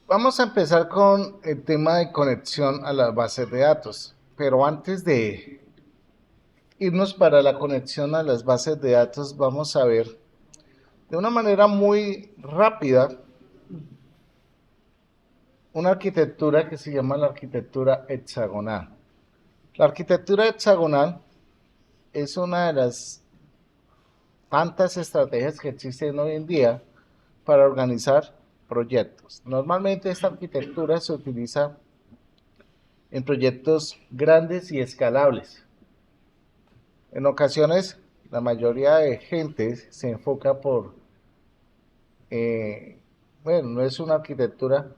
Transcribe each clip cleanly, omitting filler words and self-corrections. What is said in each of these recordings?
Vamos a empezar con el tema de conexión a las bases de datos, pero antes de irnos para la conexión a las bases de datos, vamos a ver de una manera muy rápida una arquitectura que se llama la arquitectura hexagonal. La arquitectura hexagonal es una de las tantas estrategias que existen hoy en día para organizar proyectos. Normalmente esta arquitectura se utiliza en proyectos grandes y escalables. En ocasiones, la mayoría de gente se enfoca eh, bueno, no es una arquitectura,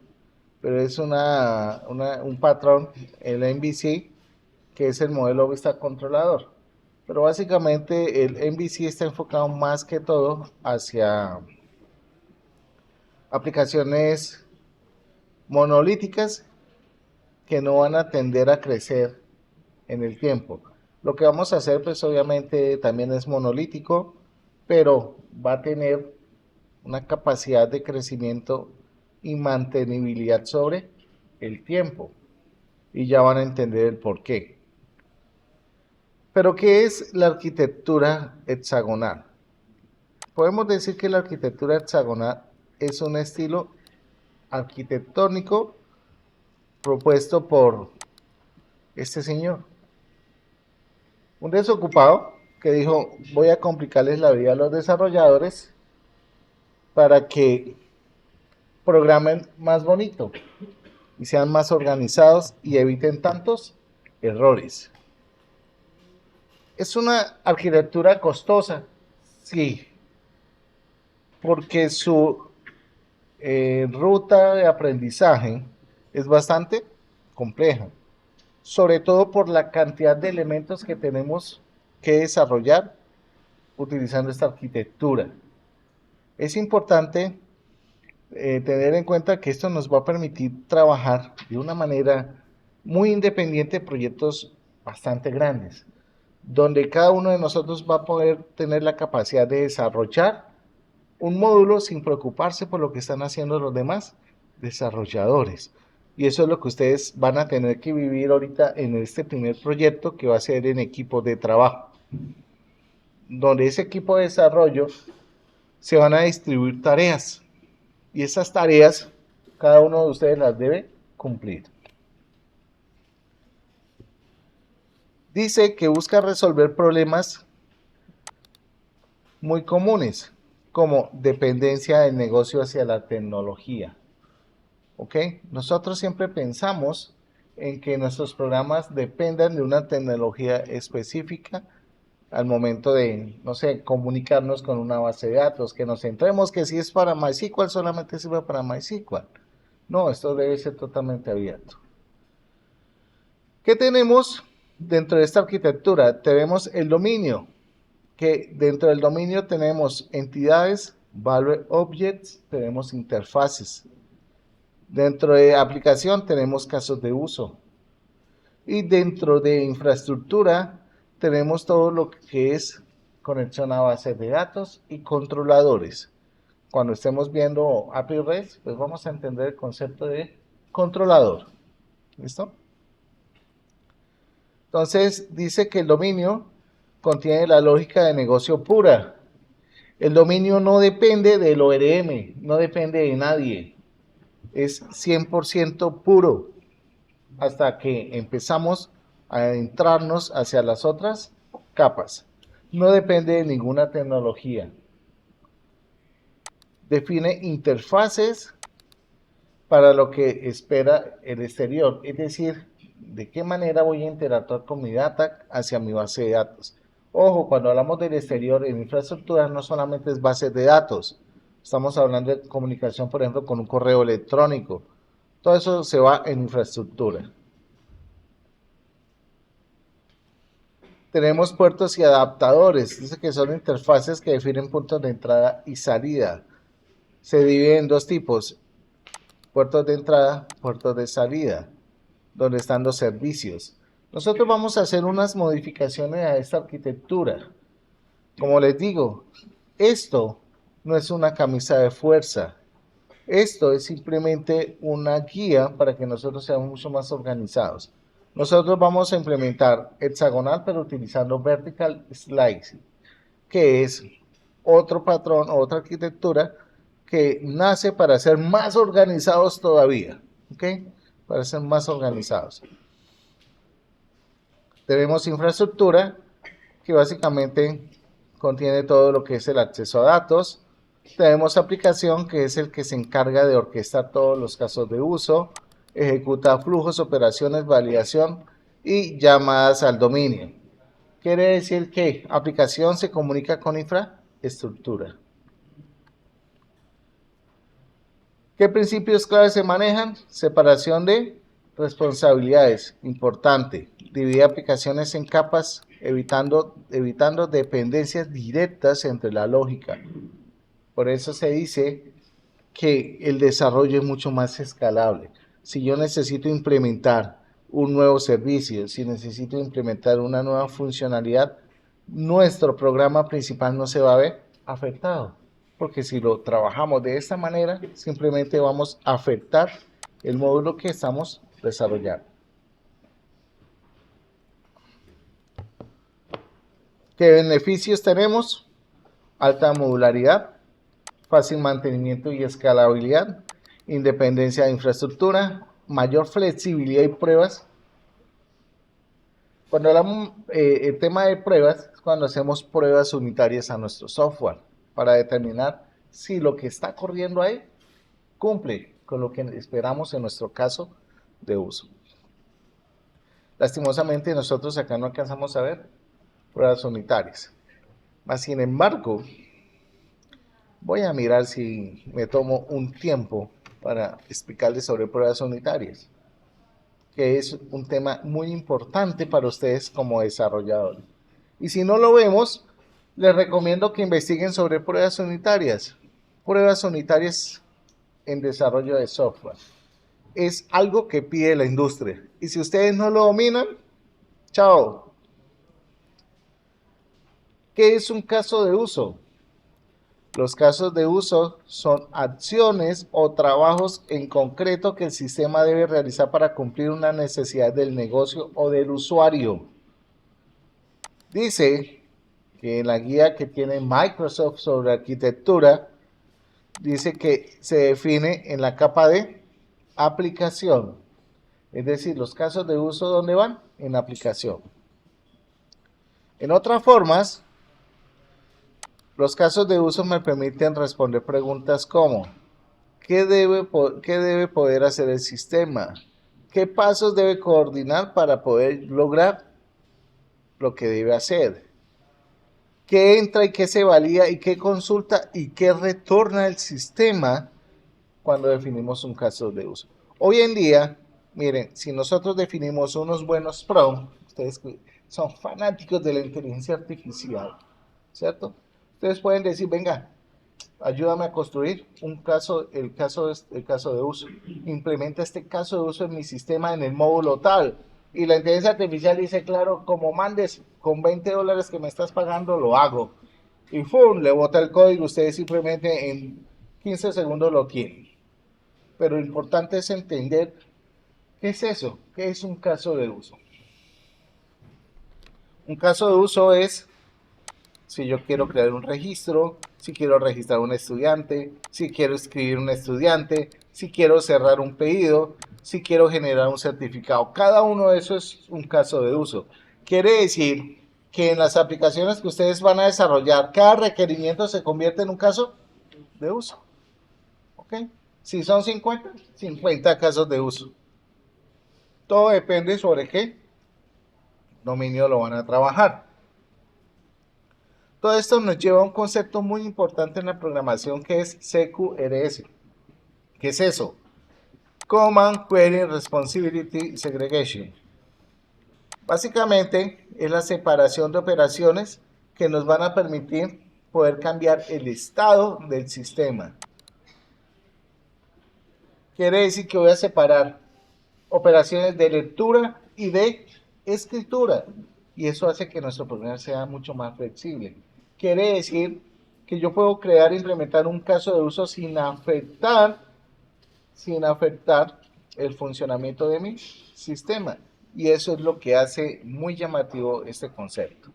pero es un patrón, el MVC, que es el modelo vista controlador. Pero básicamente el MVC está enfocado más que todo hacia aplicaciones monolíticas que no van a tender a crecer en el tiempo. Lo que vamos a hacer, pues obviamente también es monolítico, pero va a tener una capacidad de crecimiento y mantenibilidad sobre el tiempo. Y ya van a entender el por qué. Pero, ¿qué es la arquitectura hexagonal? Podemos decir que la arquitectura hexagonal es un estilo arquitectónico propuesto por este señor, un desocupado que dijo: voy a complicarles la vida a los desarrolladores para que programen más bonito y sean más organizados y eviten tantos errores. Es una arquitectura costosa, sí, porque su ruta de aprendizaje es bastante compleja, sobre todo por la cantidad de elementos que tenemos que desarrollar utilizando esta arquitectura. Es importante tener en cuenta que esto nos va a permitir trabajar de una manera muy independiente en proyectos bastante grandes, donde cada uno de nosotros va a poder tener la capacidad de desarrollar un módulo sin preocuparse por lo que están haciendo los demás desarrolladores. Y eso es lo que ustedes van a tener que vivir ahorita en este primer proyecto, que va a ser en equipo de trabajo, donde ese equipo de desarrollo se van a distribuir tareas, y esas tareas cada uno de ustedes las debe cumplir. Dice que busca resolver problemas muy comunes, como dependencia del negocio hacia la tecnología. ¿Ok? Nosotros siempre pensamos en que nuestros programas dependan de una tecnología específica al momento de, no sé, comunicarnos con una base de datos, que nos centremos que si es para MySQL solamente sirve para MySQL. No, esto debe ser totalmente abierto. ¿Qué tenemos dentro de esta arquitectura? Tenemos el dominio, que dentro del dominio tenemos entidades, value objects, tenemos interfaces. Dentro de aplicación tenemos casos de uso. Y dentro de infraestructura tenemos todo lo que es conexión a bases de datos y controladores. Cuando estemos viendo API REST, pues vamos a entender el concepto de controlador. ¿Listo? Entonces dice que el dominio contiene la lógica de negocio pura. El dominio no depende del ORM, no depende de nadie. Es 100% puro hasta que empezamos a adentrarnos hacia las otras capas. No depende de ninguna tecnología. Define interfaces para lo que espera el exterior, es decir, de qué manera voy a interactuar con mi data hacia mi base de datos. Ojo, cuando hablamos del exterior en infraestructura no solamente es bases de datos, estamos hablando de comunicación, por ejemplo, con un correo electrónico. Todo eso se va en infraestructura. Tenemos puertos y adaptadores, dice que son interfaces que definen puntos de entrada y salida. Se divide en dos tipos: puertos de entrada, puertos de salida, donde están los servicios. Nosotros vamos a hacer unas modificaciones a esta arquitectura. Como les digo, esto no es una camisa de fuerza. Esto es simplemente una guía para que nosotros seamos mucho más organizados. Nosotros vamos a implementar hexagonal, pero utilizando vertical slicing, que es otro patrón, otra arquitectura que nace para ser más organizados todavía, ¿ok? Para ser más organizados. Tenemos infraestructura, que básicamente contiene todo lo que es el acceso a datos. Tenemos aplicación, que es el que se encarga de orquestar todos los casos de uso, ejecuta flujos, operaciones, validación y llamadas al dominio. Quiere decir que aplicación se comunica con infraestructura. ¿Qué principios claves se manejan? Separación de responsabilidades, importante. Divide aplicaciones en capas, evitando dependencias directas entre la lógica. Por eso se dice que el desarrollo es mucho más escalable. Si yo necesito implementar un nuevo servicio, si necesito implementar una nueva funcionalidad, nuestro programa principal no se va a ver afectado. Porque si lo trabajamos de esta manera, simplemente vamos a afectar el módulo que estamos desarrollando. ¿Qué beneficios tenemos? Alta modularidad, fácil mantenimiento y escalabilidad, independencia de infraestructura, mayor flexibilidad y pruebas. Cuando hablamos el tema de pruebas, es cuando hacemos pruebas unitarias a nuestro software para determinar si lo que está corriendo ahí cumple con lo que esperamos en nuestro caso de uso. Lastimosamente nosotros acá no alcanzamos a ver pruebas unitarias. Mas, sin embargo, voy a mirar si me tomo un tiempo para explicarles sobre pruebas unitarias, que es un tema muy importante para ustedes como desarrolladores. Y si no lo vemos, les recomiendo que investiguen sobre pruebas unitarias. Pruebas unitarias en desarrollo de software. Es algo que pide la industria. Y si ustedes no lo dominan, chao. ¿Qué es un caso de uso? Los casos de uso son acciones o trabajos en concreto que el sistema debe realizar para cumplir una necesidad del negocio o del usuario. Dice que en la guía que tiene Microsoft sobre arquitectura, dice que se define en la capa de aplicación. Es decir, los casos de uso, ¿dónde van? En aplicación. En otras formas, los casos de uso me permiten responder preguntas como: ¿qué debe poder hacer el sistema? ¿Qué pasos debe coordinar para poder lograr lo que debe hacer? ¿Qué entra y qué se valida y qué consulta y qué retorna el sistema cuando definimos un caso de uso? Hoy en día, miren, si nosotros definimos unos buenos prompts, ustedes son fanáticos de la inteligencia artificial, ¿cierto? Ustedes pueden decir: venga, ayúdame a construir el caso de uso. Implementa este caso de uso en mi sistema en el módulo tal. Y la inteligencia artificial dice: claro, como mandes con $20 que me estás pagando, lo hago. Y ¡fum! Le bota el código, ustedes simplemente en 15 segundos lo tienen. Pero lo importante es entender qué es eso, qué es un caso de uso. Un caso de uso es si yo quiero crear un registro, si quiero registrar un estudiante, si quiero escribir un estudiante, si quiero cerrar un pedido, si quiero generar un certificado. Cada uno de esos es un caso de uso. Quiere decir que en las aplicaciones que ustedes van a desarrollar, cada requerimiento se convierte en un caso de uso. ¿Ok? Si son 50, 50 casos de uso. Todo depende sobre qué dominio lo van a trabajar. Todo esto nos lleva a un concepto muy importante en la programación, que es CQRS. ¿Qué es eso? Command Query Responsibility Segregation. Básicamente es la separación de operaciones que nos van a permitir poder cambiar el estado del sistema. Quiere decir que voy a separar operaciones de lectura y de escritura. Y eso hace que nuestro programa sea mucho más flexible. Quiere decir que yo puedo crear e implementar un caso de uso sin afectar sin afectar el funcionamiento de mi sistema. Y eso es lo que hace muy llamativo este concepto.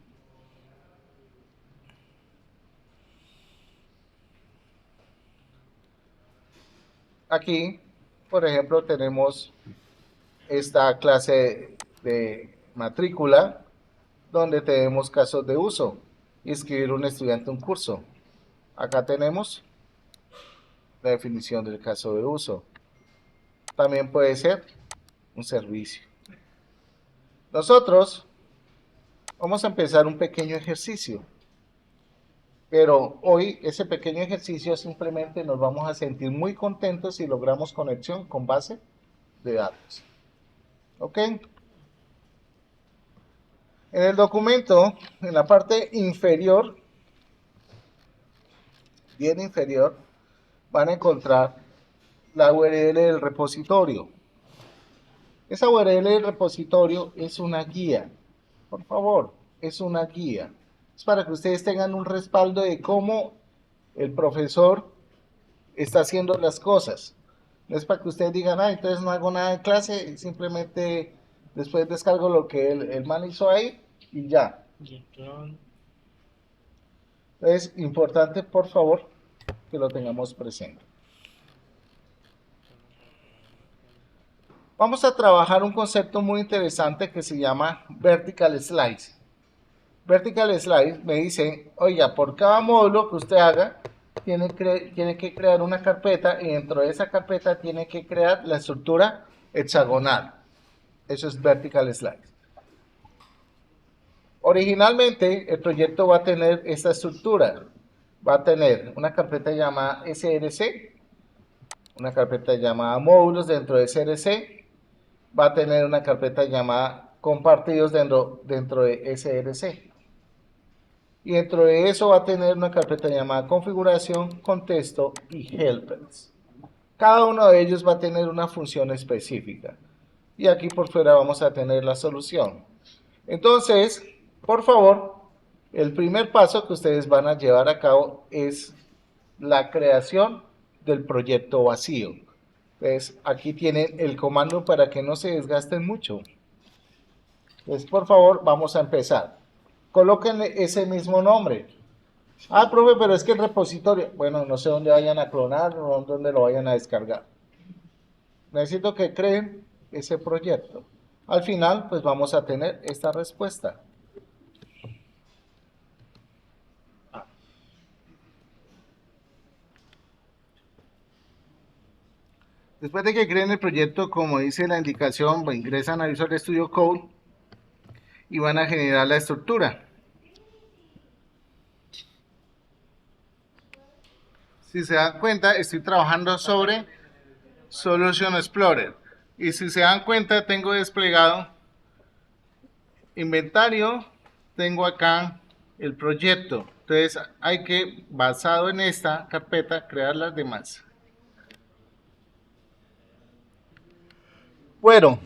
Aquí, por ejemplo, tenemos esta clase de matrícula donde tenemos casos de uso. Inscribir un estudiante a un curso. Acá tenemos la definición del caso de uso. También puede ser un servicio. Nosotros vamos a empezar un pequeño ejercicio. Pero hoy ese pequeño ejercicio simplemente nos vamos a sentir muy contentos si logramos conexión con base de datos. ¿Ok? En el documento, en la parte inferior, bien inferior, van a encontrar la URL del repositorio. Esa URL del repositorio es una guía. Por favor, es una guía. Es para que ustedes tengan un respaldo de cómo el profesor está haciendo las cosas. No es para que ustedes digan, ah, entonces no hago nada en clase, simplemente después descargo lo que el man hizo ahí y ya. Es importante, por favor, que lo tengamos presente. Vamos a trabajar un concepto muy interesante que se llama Vertical Slice. Vertical Slice me dice, oiga, por cada módulo que usted haga, tiene que crear una carpeta y dentro de esa carpeta tiene que crear la estructura hexagonal. Eso es Vertical Slice. Originalmente el proyecto va a tener esta estructura. Va a tener una carpeta llamada SRC, una carpeta llamada módulos dentro de SRC, va a tener una carpeta llamada compartidos dentro de SRC. Y dentro de eso va a tener una carpeta llamada configuración, contexto y helpers. Cada uno de ellos va a tener una función específica. Y aquí por fuera vamos a tener la solución. Entonces, por favor, el primer paso que ustedes van a llevar a cabo es la creación del proyecto vacío. Entonces, aquí tienen el comando para que no se desgasten mucho. Entonces, por favor, vamos a empezar. Coloquen ese mismo nombre. Ah, profe, pero es que el repositorio, bueno, no sé dónde vayan a clonar o dónde lo vayan a descargar. Necesito que creen ese proyecto. Al final, pues vamos a tener esta respuesta. Después de que creen el proyecto, como dice la indicación, ingresan a Visual Studio Code y van a generar la estructura. Si se dan cuenta, estoy trabajando sobre Solution Explorer. Y si se dan cuenta, tengo desplegado inventario, tengo acá el proyecto. Entonces hay que, basado en esta carpeta, crear las demás. Bueno,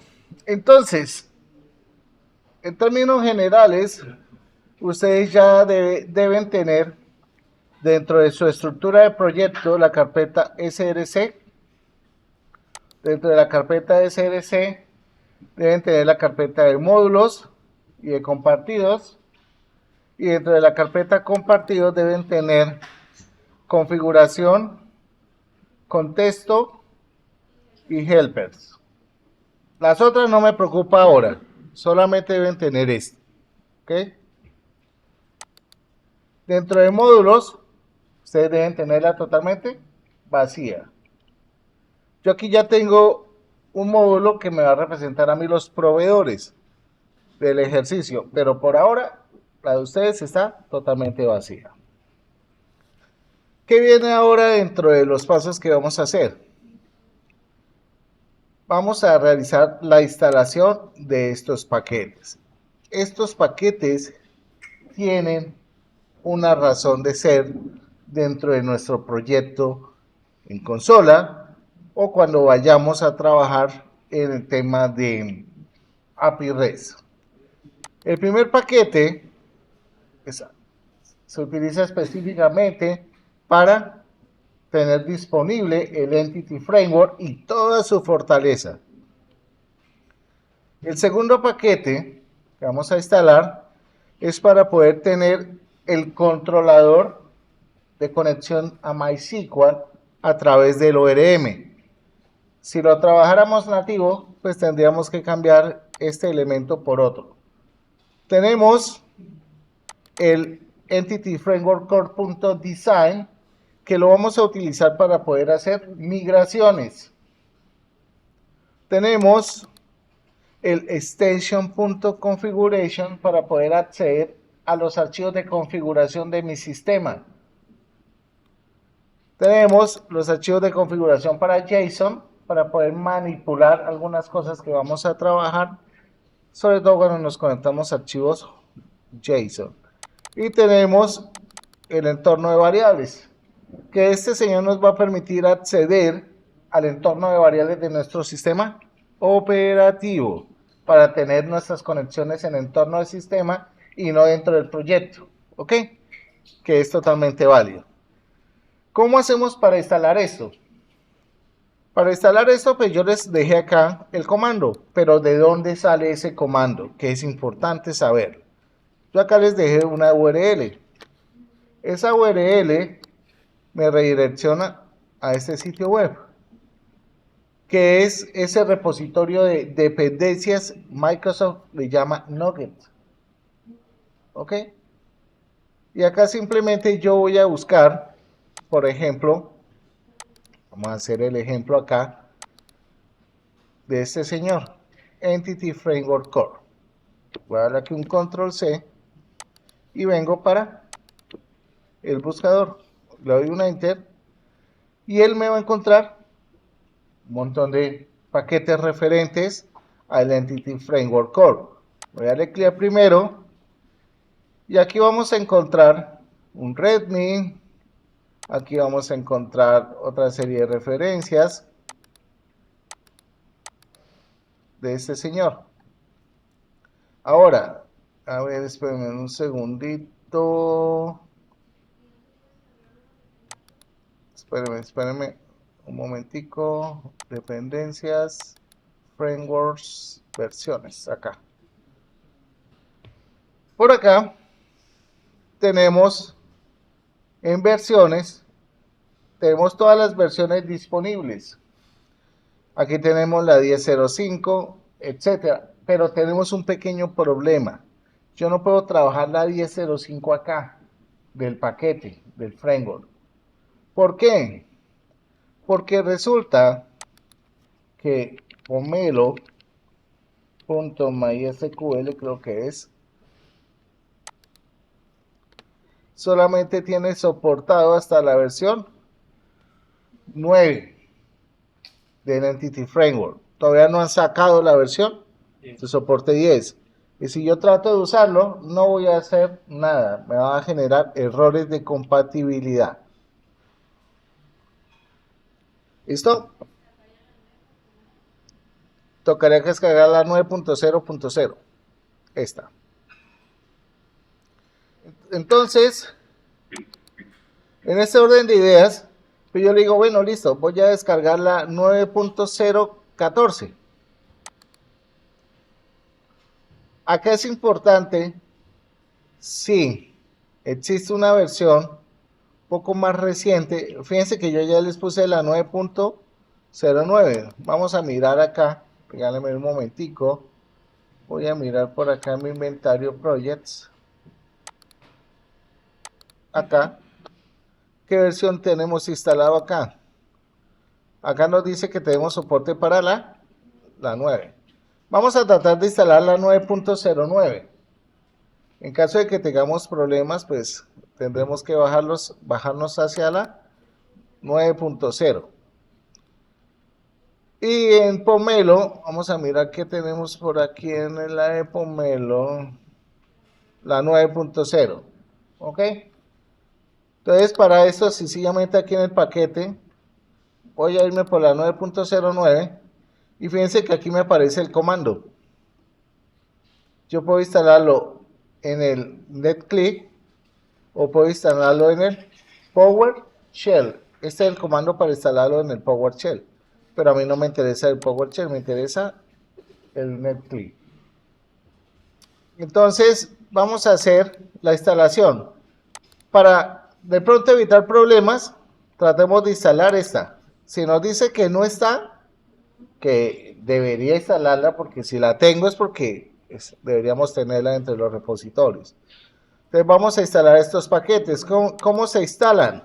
entonces, en términos generales, ustedes ya deben tener dentro de su estructura de proyecto la carpeta SRC. Dentro de la carpeta SRC deben tener la carpeta de módulos y de compartidos. Y dentro de la carpeta compartidos deben tener configuración, contexto y helpers. Las otras no me preocupa ahora, solamente deben tener esto. ¿Okay? Dentro de módulos, ustedes deben tenerla totalmente vacía. Yo aquí ya tengo un módulo que me va a representar a mí los proveedores del ejercicio, pero por ahora la de ustedes está totalmente vacía. ¿Qué viene ahora dentro de los pasos que vamos a hacer? Vamos a realizar la instalación de estos paquetes. Estos paquetes tienen una razón de ser dentro de nuestro proyecto en consola o cuando vayamos a trabajar en el tema de API REST. El primer paquete se utiliza específicamente para tener disponible el Entity Framework y toda su fortaleza. El segundo paquete que vamos a instalar es para poder tener el controlador de conexión a MySQL a través del ORM. Si lo trabajáramos nativo, pues tendríamos que cambiar este elemento por otro. Tenemos el Entity Framework Core.design, que lo vamos a utilizar para poder hacer migraciones. Tenemos el extension.configuration para poder acceder a los archivos de configuración de mi sistema. Tenemos los archivos de configuración para JSON para poder manipular algunas cosas que vamos a trabajar, sobre todo cuando nos conectamos a archivos JSON. Y tenemos el entorno de variables, que este señor nos va a permitir acceder al entorno de variables de nuestro sistema operativo para tener nuestras conexiones en entorno del sistema y no dentro del proyecto, ¿ok? Que es totalmente válido. ¿Cómo hacemos para instalar esto? Para instalar esto, pues yo les dejé acá el comando, pero ¿de dónde sale ese comando? Que es importante saber. Yo acá les dejé una URL. Esa URL me redirecciona a este sitio web, que es ese repositorio de dependencias. Microsoft le llama Nugget. ¿Ok? Y acá simplemente yo voy a buscar, por ejemplo, vamos a hacer el ejemplo acá de este señor, Entity Framework Core. Voy a darle aquí un control C y vengo para el buscador. Le doy un enter y él me va a encontrar un montón de paquetes referentes al Entity Framework Core. Voy a darle clic primero y aquí vamos a encontrar un README. Aquí vamos a encontrar otra serie de referencias de este señor. Ahora, a ver, espérenme un segundito. Espérenme un momentico. Dependencias, frameworks, versiones, acá. Por acá tenemos en versiones, tenemos todas las versiones disponibles. Aquí tenemos la 10.05, etcétera. Pero tenemos un pequeño problema. Yo no puedo trabajar la 10.05 acá, del paquete, del framework. ¿Por qué? Porque resulta que pomelo.mysql, creo que es, solamente tiene soportado hasta la versión 9 del Entity Framework. Todavía no han sacado la versión de soporte 10. Y si yo trato de usarlo, no voy a hacer nada. Me va a generar errores de compatibilidad. ¿Listo? Tocaría que descargar la 9.0.0. Esta. Entonces, en este orden de ideas, pues yo le digo, bueno, listo, voy a descargar la 9.014. Acá es importante, sí, existe una versión un poco más reciente. Fíjense que yo ya les puse la 9.09. Vamos a mirar acá, regálenme un momentico. Voy a mirar por acá en mi inventario projects. Acá. ¿Qué versión tenemos instalado acá? Acá nos dice que tenemos soporte para la 9. Vamos a tratar de instalar la 9.09. En caso de que tengamos problemas, pues tendremos que bajarnos hacia la 9.0. Y en Pomelo, vamos a mirar qué tenemos por aquí en la de Pomelo, la 9.0. ¿Ok? Entonces, para esto, sencillamente aquí en el paquete, voy a irme por la 9.09 y fíjense que aquí me aparece el comando. Yo puedo instalarlo en el NetClick o puedo instalarlo en el PowerShell. este es el comando para instalarlo en el PowerShell. Pero a mí no me interesa el PowerShell, me interesa el NetClip. Entonces vamos a hacer la instalación. Para de pronto evitar problemas, tratemos de instalar esta. Si nos dice que no está, que debería instalarla, porque si la tengo es porque deberíamos tenerla entre los repositorios. Entonces vamos a instalar estos paquetes. ¿Cómo se instalan?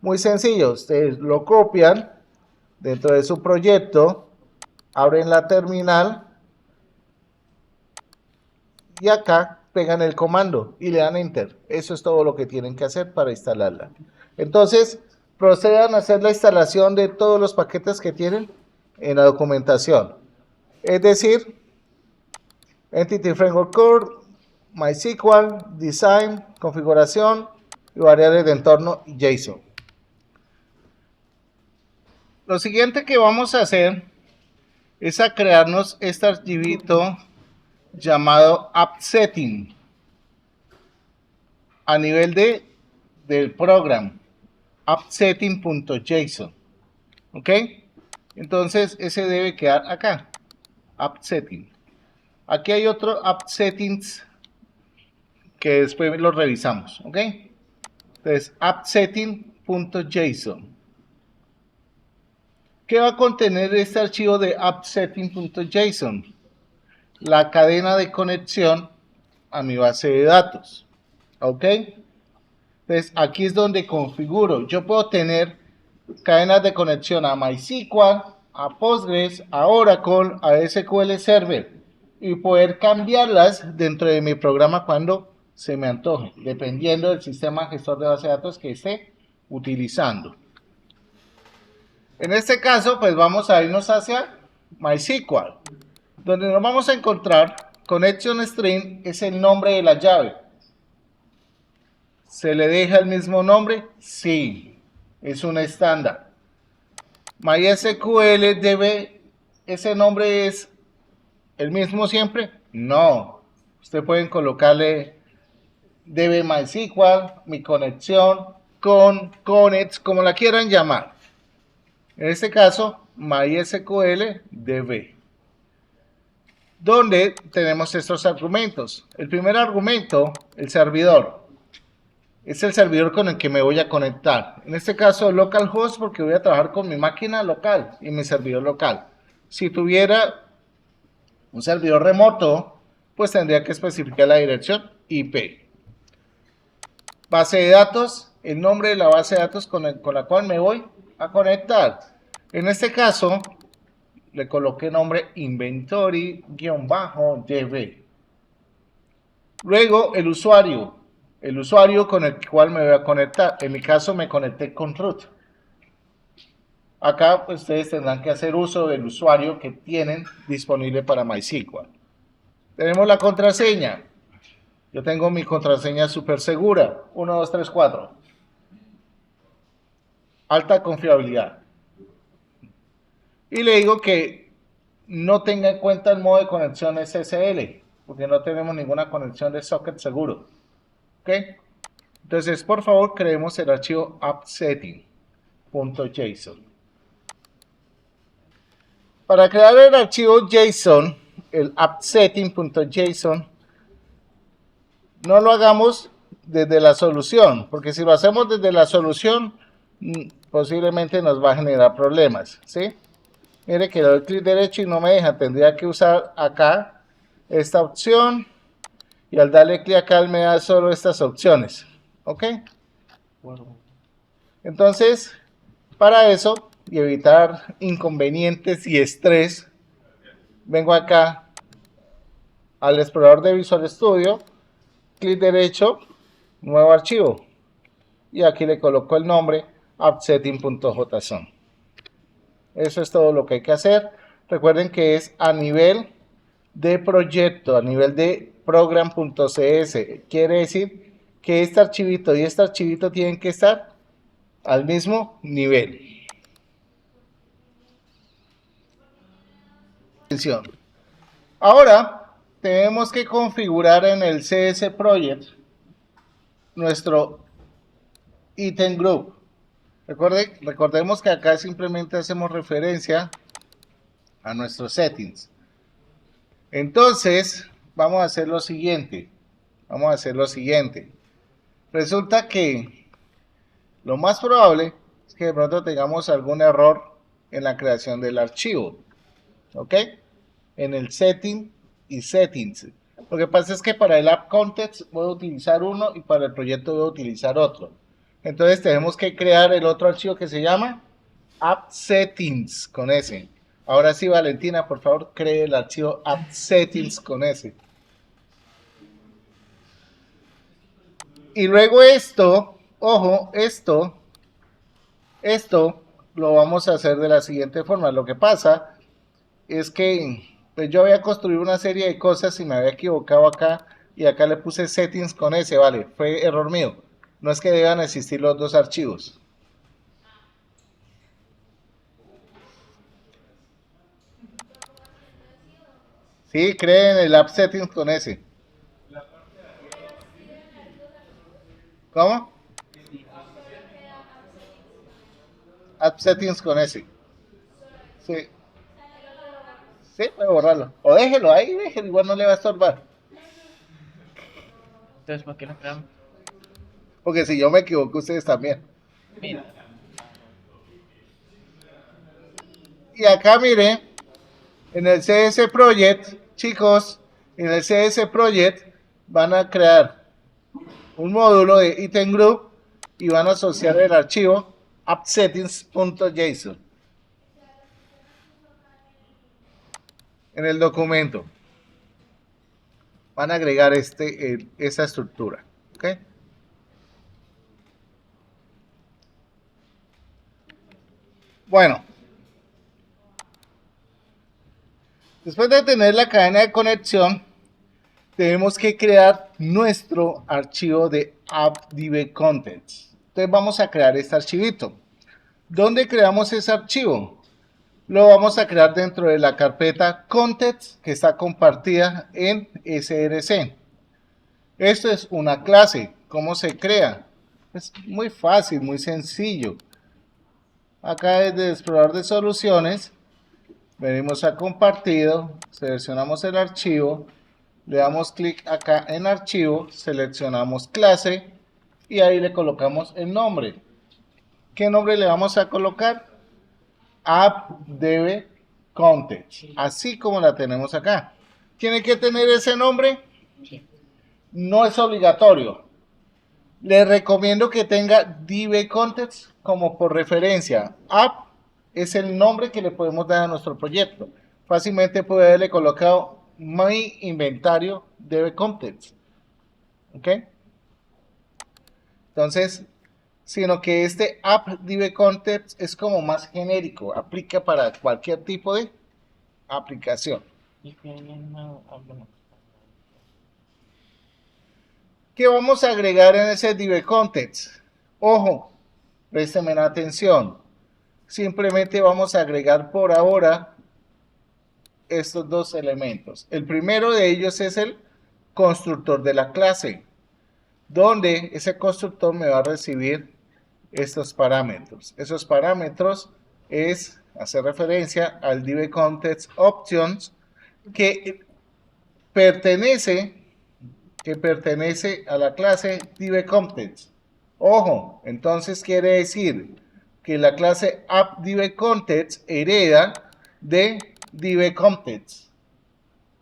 Muy sencillo, ustedes lo copian dentro de su proyecto, abren la terminal y acá pegan el comando y le dan enter. Eso es todo lo que tienen que hacer para instalarla. Entonces, procedan a hacer la instalación de todos los paquetes que tienen en la documentación. Es decir, Entity Framework Core, MySQL, Design, configuración y variables de entorno y JSON. Lo siguiente que vamos a hacer es a crearnos este archivito llamado AppSetting a nivel del programa appsetting.json. ¿Ok? Entonces ese debe quedar acá, AppSetting. Aquí hay otro AppSettings que después lo revisamos. ¿Ok? Entonces appsetting.json. ¿Qué va a contener este archivo de appsetting.json? La cadena de conexión a mi base de datos. ¿Ok? Entonces aquí es donde configuro. Yo puedo tener cadenas de conexión a MySQL, a Postgres, a Oracle, a SQL Server y poder cambiarlas dentro de mi programa cuando se me antoje, dependiendo del sistema gestor de base de datos que esté utilizando. En este caso, pues vamos a irnos hacia MySQL, donde nos vamos a encontrar Connection String es el nombre de la llave. ¿Se le deja el mismo nombre? Sí, es un estándar. MySQL debe, ¿ese nombre es el mismo siempre? No. Usted pueden colocarle db MySQL, mi conexión, connects, como la quieran llamar. En este caso, MySQL db. Donde tenemos estos argumentos. El primer argumento, el servidor. Es el servidor con el que me voy a conectar. En este caso, localhost, porque voy a trabajar con mi máquina local y mi servidor local. Si tuviera un servidor remoto, pues tendría que especificar la dirección IP. Base de datos, el nombre de la base de datos con la cual me voy a conectar. En este caso, le coloqué nombre inventory-db. Luego, el usuario con el cual me voy a conectar. En mi caso me conecté con root. Acá pues, ustedes tendrán que hacer uso del usuario que tienen disponible para MySQL. Tenemos la contraseña. Yo tengo mi contraseña súper segura. 1, 2, 3, 4. Alta confiabilidad. Y le digo que no tenga en cuenta el modo de conexión SSL, porque no tenemos ninguna conexión de socket seguro. ¿Ok? Entonces, por favor, creemos el archivo appsetting.json. Para crear el archivo JSON, el appsetting.json, no lo hagamos desde la solución, porque si lo hacemos desde la solución, posiblemente nos va a generar problemas, ¿sí? Mire que le doy clic derecho y no me deja, tendría que usar acá esta opción, y al darle clic acá me da solo estas opciones, ¿ok? Entonces, para eso y evitar inconvenientes y estrés, vengo acá al explorador de Visual Studio, clic derecho, nuevo archivo, y aquí le coloco el nombre appsetting.json. Eso es todo lo que hay que hacer. Recuerden que es a nivel de proyecto, a nivel de program.cs. Quiere decir que este archivito y este archivito tienen que estar al mismo nivel. Atención. Ahora tenemos que configurar en el CS Project nuestro item group. Recordemos que acá simplemente hacemos referencia a nuestros settings. Entonces, vamos a hacer lo siguiente. Vamos a hacer lo siguiente. Resulta que lo más probable es que de pronto tengamos algún error en la creación del archivo. ¿Ok? En el setting y settings. Lo que pasa es que para el app context voy a utilizar uno y para el proyecto voy a utilizar otro. Entonces tenemos que crear el otro archivo que se llama app settings con S. Ahora sí, Valentina, por favor, cree el archivo app settings con S. Y luego esto, ojo, esto lo vamos a hacer de la siguiente forma. Lo que pasa es que pues yo había construido una serie de cosas y me había equivocado acá y acá le puse settings con S, vale, fue error mío. No es que deban existir los dos archivos. Sí, creen el app settings con S. ¿Cómo? App settings con S. Sí, sí, puede borrarlo. O déjelo ahí, déjelo, igual no le va a estorbar. Entonces, ¿por qué lo creamos? Porque si yo me equivoco, ustedes también. Mira, Y acá mire, en el CS Project, chicos, en el CS Project van a crear un módulo de item group y van a asociar el archivo appsettings.json en el documento. Van a agregar esa estructura. ¿Ok? Bueno, después de tener la cadena de conexión, tenemos que crear nuestro archivo de appdbcontents. Entonces vamos a crear este archivito. ¿Dónde creamos ese archivo? Lo vamos a crear dentro de la carpeta contents que está compartida en src. Esto es una clase. ¿Cómo se crea? Es muy fácil, muy sencillo. Acá desde el explorador de soluciones, venimos a compartido, seleccionamos el archivo, le damos clic acá en archivo, seleccionamos clase y ahí le colocamos el nombre. ¿Qué nombre le vamos a colocar? appdbcontext, así como la tenemos acá. ¿Tiene que tener ese nombre? sí. No es obligatorio. Les recomiendo que tenga dbcontext como por referencia. App es el nombre que le podemos dar a nuestro proyecto. Fácilmente puede haberle colocado mi inventario dbcontext. ¿Ok? Entonces, sino que este app dbcontext es como más genérico, aplica para cualquier tipo de aplicación. Y que no, bueno, ¿Qué vamos a agregar en ese dbcontext? Ojo, présteme atención. Simplemente vamos a agregar por ahora estos dos elementos. El primero de ellos es el constructor de la clase, donde ese constructor me va a recibir estos parámetros. Esos parámetros es hacer referencia al dbcontext options que pertenece a la clase dbcontext. Ojo, entonces quiere decir que la clase appdbcontext hereda de dbcontext.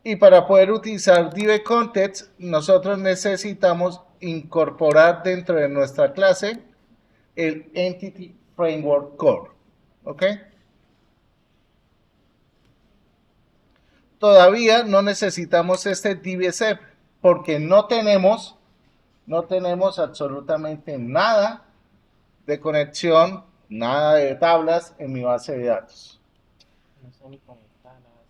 Y para poder utilizar dbcontext, nosotros necesitamos incorporar dentro de nuestra clase el Entity Framework Core. ¿Ok? Todavía no necesitamos este dbsep porque no tenemos absolutamente nada de conexión, nada de tablas en mi base de datos. no sé ni conectar, la verdad.